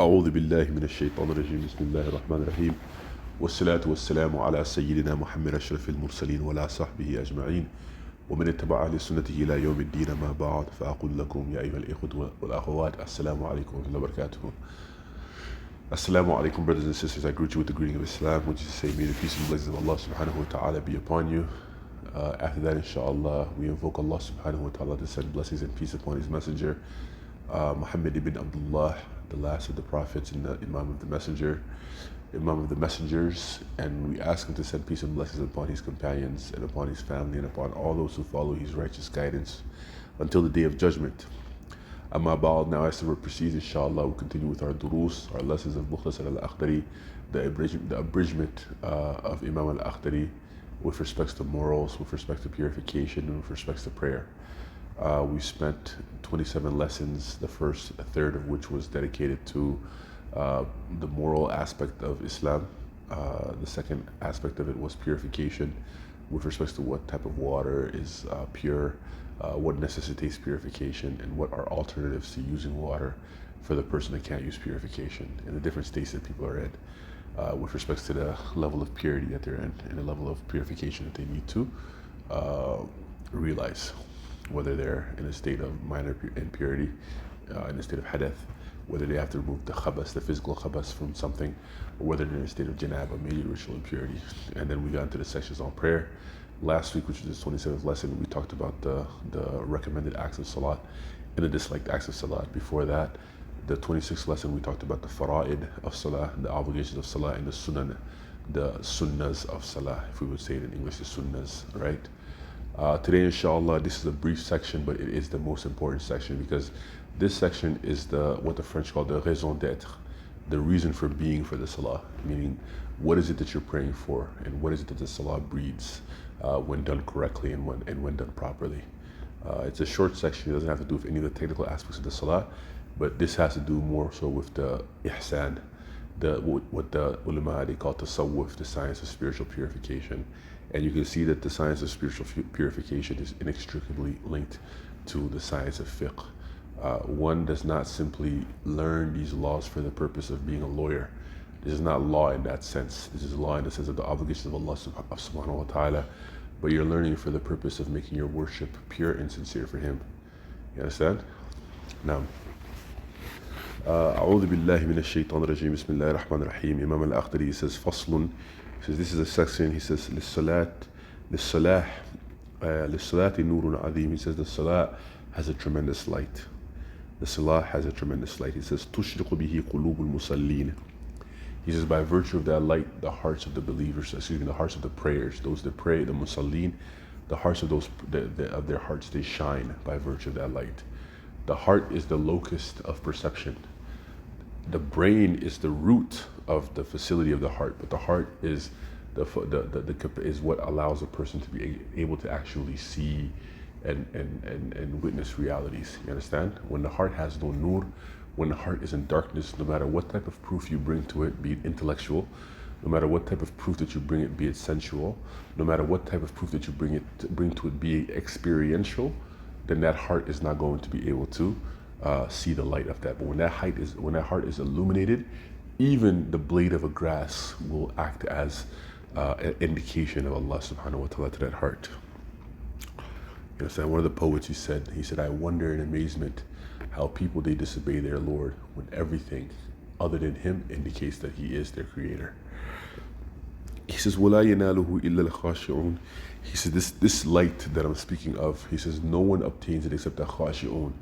أعوذ بالله من الشيطان الرجيم بسم الله الرحمن الرحيم والصلاة والسلام على سيدنا محمد أشرف المرسلين وعلى صحبه أجمعين ومن اتبع لسنته إلى يوم الدين ما بعد فأقول لكم يا أيها الإخوة والأخوات السلام عليكم ورحمة الله وبركاته. Assalamu alaikum, brothers and sisters. I greet you with the greeting of Islam, which is to say, may the peace and blessings of Allah subhanahu wa ta'ala be upon you. After that, inshallah, we invoke Allah subhanahu wa ta'ala to send blessings and peace upon His messenger, Muhammad ibn Abdullah, the last of the prophets and the Imam of the messengers, and we ask Him to send peace and blessings upon His companions and upon His family and upon all those who follow His righteous guidance until the Day of Judgment. Amma ba'd, now as the word proceeds, inshallah, we'll continue with our durus, our lessons of Mukhtasar al-Akhdari, the abridgement of Imam al-Akhdari with respects to morals, with respect to purification, and with respects to prayer. We spent 27 lessons, the first third of which was dedicated to the moral aspect of Islam. The second aspect of it was purification, with respects to what type of water is pure, what necessitates purification, and what are alternatives to using water for the person that can't use purification, and the different states that people are in with respects to the level of purity that they're in and the level of purification that they need to realize, whether they're in a state of minor impurity, in a state of hadith, whether they have to remove the khabas, the physical khabas from something, or whether they're in a state of janaba, major ritual impurity. And then we got into the sections on prayer. Last week, which was the 27th lesson, we talked about the recommended acts of salat and the disliked acts of salat. Before that, the 26th lesson, we talked about the fara'id of salah, the obligations of salah, and the sunnahs of salah, if we would say it in English, the sunnahs, right? Today, inshallah, this is a brief section, but it is the most important section, because this section is what the French call the raison d'être, the reason for being for the salah, meaning what is it that you're praying for, and what is it that the salah breeds when done correctly and when done properly. It's a short section. It doesn't have to do with any of the technical aspects of the salah, but this has to do more so with the ihsan, what the ulama, they call tasawwuf, the science of spiritual purification. And you can see that the science of spiritual purification is inextricably linked to the science of fiqh. One does not simply learn these laws for the purpose of being a lawyer. This is not law in that sense. This is law in the sense of the obligations of Allah subhanahu wa ta'ala, but you're learning for the purpose of making your worship pure and sincere for Him. You understand? Now, أعوذ بالله من الشيطان الرجيم بسم الله الرحمن الرحيم. Imam al-Akhdari says فصل. He says this is a section. He says للصلاة نور عظيم. He says the salah has a tremendous light. The salah has a tremendous light. He says تشرق به قلوب المصلين. He says by virtue of that light, the hearts of the believers, the hearts of the prayers, those that pray, the musallin, the hearts of those of their hearts, they shine by virtue of that light. The heart is the locus of perception. The brain is the root of the facility of the heart, but the heart is is what allows a person to be able to actually see and witness realities. You understand? When the heart has no nur, when the heart is in darkness, no matter what type of proof you bring to it, be it intellectual, no matter what type of proof that you bring it, be it sensual, no matter what type of proof that you bring to it, be it experiential, then that heart is not going to be able to see the light of that. But when that heart is illuminated, even the blade of a grass will act as an indication of Allah subhanahu wa ta'ala to that heart. You understand? One of the poets, he said, I wonder in amazement how people, they disobey their Lord when everything other than Him indicates that He is their creator. He says, وَلَا يَنَالُهُ إِلَّا الْخَاشِعُونَ. He says, this light that I'm speaking of, he says, no one obtains it except the khashi'un.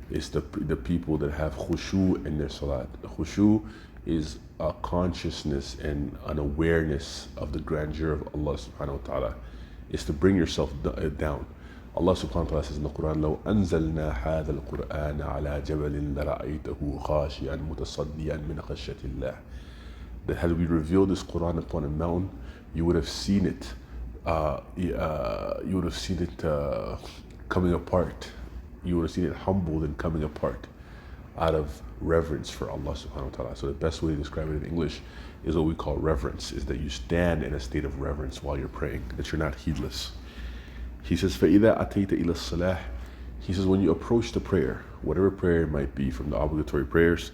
It's the people that have khushu in their salat. The khushu is a consciousness and an awareness of the grandeur of Allah subhanahu wa ta'ala. It's to bring yourself down. Allah subhanahu wa ta'ala says in the Quran, لو أنزلنا هذا القرآن على جبل لرأيته خاشعا متصديا من خشية الله. That had we revealed this Quran upon a mountain, you would have seen it. You would have seen it coming apart. You would have seen it humbled and coming apart out of reverence for Allah subhanahu wa ta'ala. So the best way to describe it in English is what we call reverence, is that you stand in a state of reverence while you're praying, that you're not heedless. He says, فَإِذَا أَتَيْتَ إِلَى الصَّلَاةِ. He says, when you approach the prayer, whatever prayer it might be from the obligatory prayers,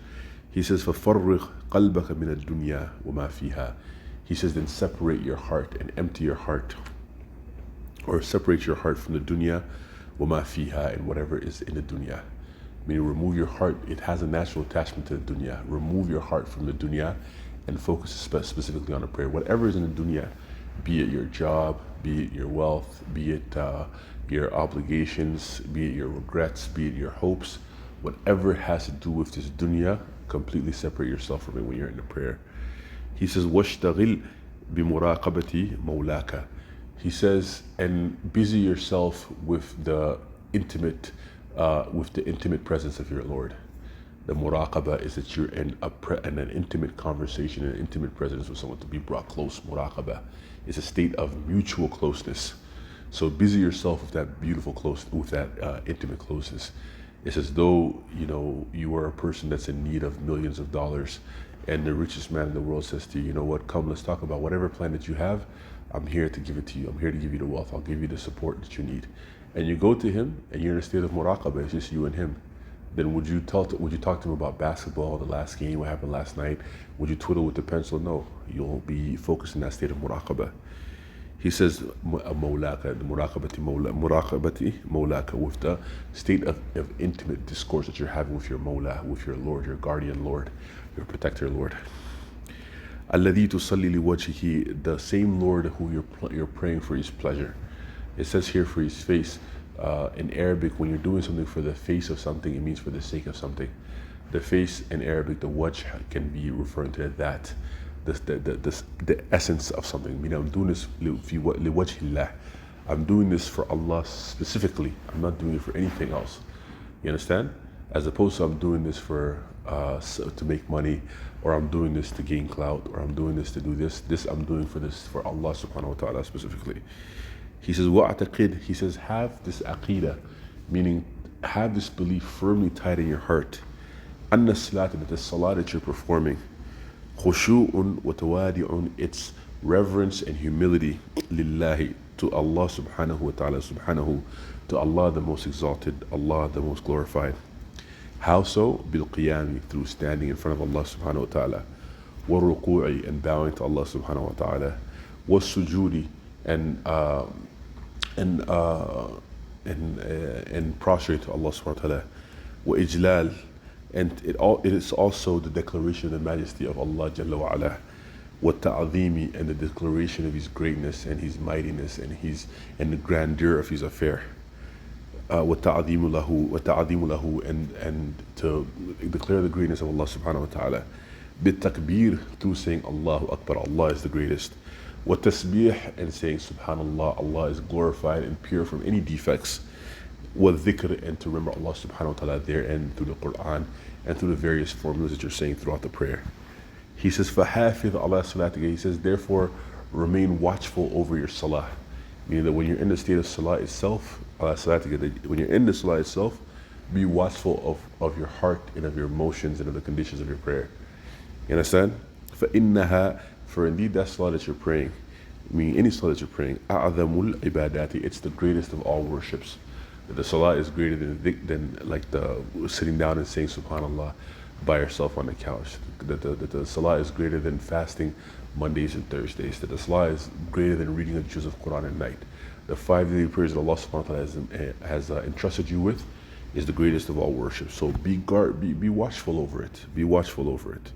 He says, فَفَرِّغْ قَلْبَكَ مِنَ الدُّنْيَا وَمَا فِيهَا. He says, then separate your heart and empty your heart, or separate your heart from the dunya, وَمَا فِيهَا, and whatever is in the dunya. Meaning remove your heart, it has a natural attachment to the dunya. Remove your heart from the dunya and focus specifically on the prayer. Whatever is in the dunya, be it your job, be it your wealth, be it your obligations, be it your regrets, be it your hopes, whatever has to do with this dunya, completely separate yourself from it when you're in the prayer. He says, وَاشْتَغِلْ بِمُرَاقَبَةِ مَوْلَاكَ. He says, and busy yourself with the intimate presence of your Lord. The muraqabah is that you're in an intimate conversation, an intimate presence with someone, to be brought close. Muraqabah is a state of mutual closeness. So busy yourself with that beautiful intimate closeness. It's as though, you are a person that's in need of millions of dollars, and the richest man in the world says to you, you know what, come, let's talk about whatever plan that you have. I'm here to give it to you. I'm here to give you the wealth. I'll give you the support that you need. And you go to him, and you're in a state of muraqabah. It's just you and him. Then would you talk to him about basketball, the last game, what happened last night? Would you twiddle with the pencil? No. You'll be focused in that state of muraqabah. He says, muraqabati mawlaka, with the state of intimate discourse that you're having with your mawla, with your Lord, your guardian Lord, your protector Lord. Alladhi tusalli liwajhihi, the same Lord who you're praying for his pleasure. It says here for his face. In Arabic, when you're doing something for the face of something, it means for the sake of something. The face in Arabic, the wajh, can be referring to that, the essence of something. Meaning, I'm doing this liwajhillah. I'm doing this for Allah specifically. I'm not doing it for anything else. You understand? As opposed to I'm doing this for to make money, or I'm doing this to gain clout, or I'm doing this to do this. This I'm doing for Allah subhanahu wa ta'ala specifically. He says, وَأَعْتَقِدْ, he says, have this aqidah, meaning have this belief firmly tied in your heart. أَنَّ الصَّلَاةَ, that the salah that you're performing, خُشُوءٌ وَتَوَادِعٌ, it's reverence and humility, lillahi, to Allah subhanahu wa ta'ala, to Allah the most exalted, Allah the most glorified. How so? بِالْقِيَامِ, through standing in front of Allah subhanahu wa ta'ala. وَالرُّكُوعِ, and bowing to Allah subhanahu wa ta'ala. وَالسُّجُودِ, and prostrate to Allah subhanahu wa ta'ala. وَإِجْلَالِ, and it is also the declaration of the majesty of Allah Jalla wa ala. وَالتَّعْظِيمِ, and the declaration of his greatness and his mightiness and the grandeur of his affair. وَالتَّعْظِيمُ لَهُ, and to declare the greatness of Allah subhanahu wa ta'ala. بِالتَّكْبِير, through saying Allahu Akbar, Allah is the greatest. وَالتَّسْبِيح, and saying Subhanallah, Allah is glorified and pure from any defects. وَالذِّكr, and to remember Allah subhanahu wa ta'ala there and through the Quran and through the various formulas that you're saying throughout the prayer. He says, فَحَافِظْ عَلَى صَلَاتِكَ, he says, therefore remain watchful over your salah. Meaning that when you're in the state of salah itself, when you're in the salah itself, be watchful of your heart and of your emotions and of the conditions of your prayer. You understand? فَإِنَّهَا, for indeed that salah that you're praying, meaning any salah that you're praying, أَعْظَمُ الْعِبَادَاتِ, it's the greatest of all worships. The salah is greater than like the sitting down and saying Subhanallah by yourself on the couch. That the salah is greater than fasting Mondays and Thursdays. That the salah is greater than reading a juz of Quran at night. The 5 daily prayers that Allah subhanahu wa ta'ala has entrusted you with is the greatest of all worship. So be watchful over it. Be watchful over it.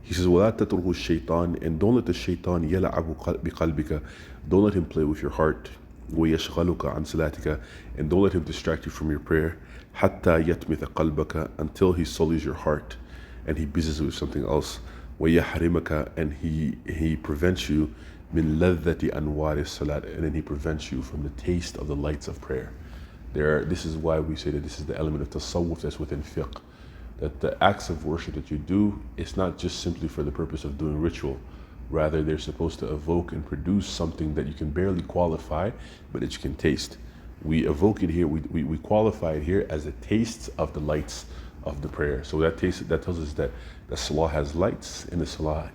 He says, وَلَا تَتْرُهُ الشَّيْطَانِ, and don't let the shaitan يَلَعَبُ بِقَلْبِكَ, don't let him play with your heart. وَيَشْغَلُكَ عَنْ صَلَاتِكَ, and don't let him distract you from your prayer. حَتَّى يَتْمِثَ قَلْبَكَ, until he sullies your heart and he busies it with something else. وَيَحْرِمَكَ, and he prevents you مِنْ لَذَّةِ أَنْوَارِ الصَّلَاةِ, and then he prevents you from the taste of the lights of prayer. This is why we say that this is the element of tasawwuf that's within fiqh. That the acts of worship that you do, it's not just simply for the purpose of doing ritual. Rather, they're supposed to evoke and produce something that you can barely qualify, but that you can taste. We evoke it here, we qualify it here as the tastes of the lights of the prayer. So that tells us that the salah has lights, and the salah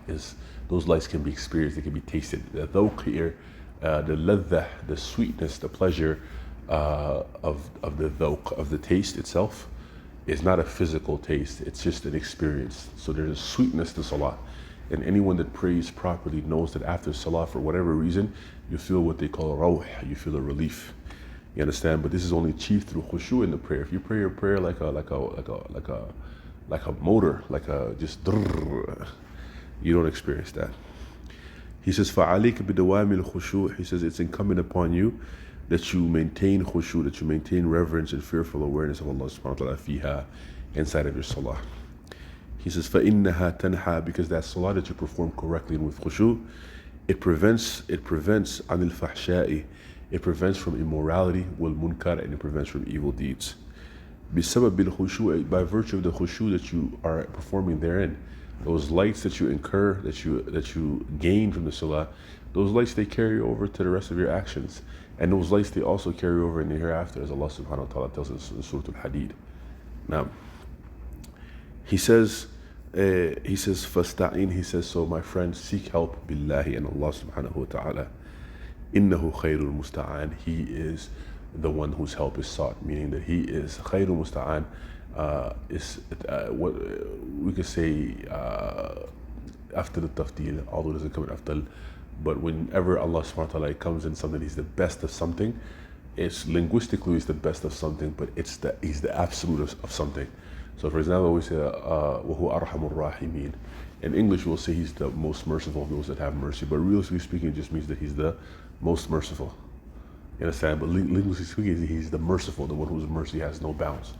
those lights can be experienced, they can be tasted. The dhawq here, the ladha, the sweetness, the pleasure of the dhawq, of the taste itself, is not a physical taste, it's just an experience. So there's a sweetness to salah. And anyone that prays properly knows that after salah, for whatever reason, you feel what they call rawh, you feel a relief. You understand? But this is only achieved through khushu in the prayer. If you pray your prayer like a motor, like a just you don't experience that. He says, فَعَلَيْكَ بِدَوَامِ الْخُشُوعِ. He says, it's incumbent upon you that you maintain khushu, that you maintain reverence and fearful awareness of Allah subhanahu wa ta'ala fiha, inside of your salah. He says, فَإِنَّهَا تَنْحَى, because that salah that you perform correctly and with khushu, it prevents عَنِ الْفَحْشَاءِ, it prevents from immorality, وَالْمُنْكَرِ, and it prevents from evil deeds. بِسَبَبِ الْخُشُوعِ, by virtue of the khushu that you are performing therein. Those lights that you incur, that you gain from the salah, those lights, they carry over to the rest of your actions. And those lights, they also carry over in the hereafter, as Allah subhanahu wa ta'ala tells us in Surah Al-Hadid. Now, he says, فَاسْتَعِينْ, he says, so my friend, seek help billahi and Allah subhanahu wa ta'ala. إِنَّهُ خَيْرُ الْمُسْتَعَانِ, he is the one whose help is sought, meaning that he is خَيْرُ الْمُسْتَعَانِ, is what we could say after the tafdeel, although it doesn't come in afdal, but whenever Allah subhanahu wa ta'ala comes in something, he's the best of something. It's linguistically he's the best of something, but he's the absolute of something. So for example, we say وَهُوَ أَرْحَمُ الرَّاحِمِينَ. In English we'll say he's the most merciful of those that have mercy, but realistically speaking it just means that he's the most merciful. You understand? But linguistically speaking, he's the merciful, the one whose mercy has no bounds.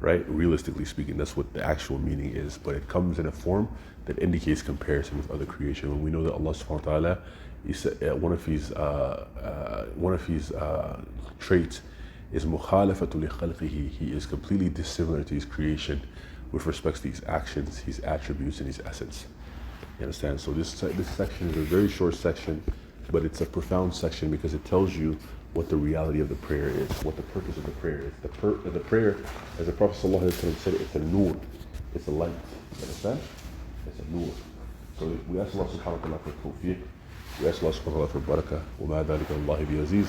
Right? Realistically speaking, that's what the actual meaning is, but it comes in a form that indicates comparison with other creation. When we know that Allah subhanahu wa ta'ala, one of his traits is mukhalafatu li khalqihi. He is completely dissimilar to his creation with respect to his actions, his attributes, and his essence. You understand? So this section is a very short section, but it's a profound section because it tells you what the reality of the prayer is, what the purpose of the prayer is. The prayer, as the Prophet ﷺ said, it's a nur, it's a light. You understand? It's a nur. So we ask Allah subhanahu wa ta'ala for tawfiq, we ask Allah subhanahu wa ta'ala for barakah, وَمَا ذَلِكَ اللَّهِ بِعَزِيزٍ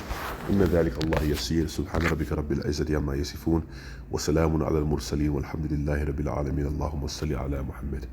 إِنَّ ذَلِكَ اللَّهِ يَسِيرٌ سُبْحَانَ رَبِّكَ رَبِّ الْعِزَّةِ عَمَّا يَصِفُونَ وَسَلَامٌ عَلَى الْمُرْسَلِينَ وَالْحَمْدُ لِلَّهِ رَبِّ الْعَالَمِينَ اللهم صل على محمد.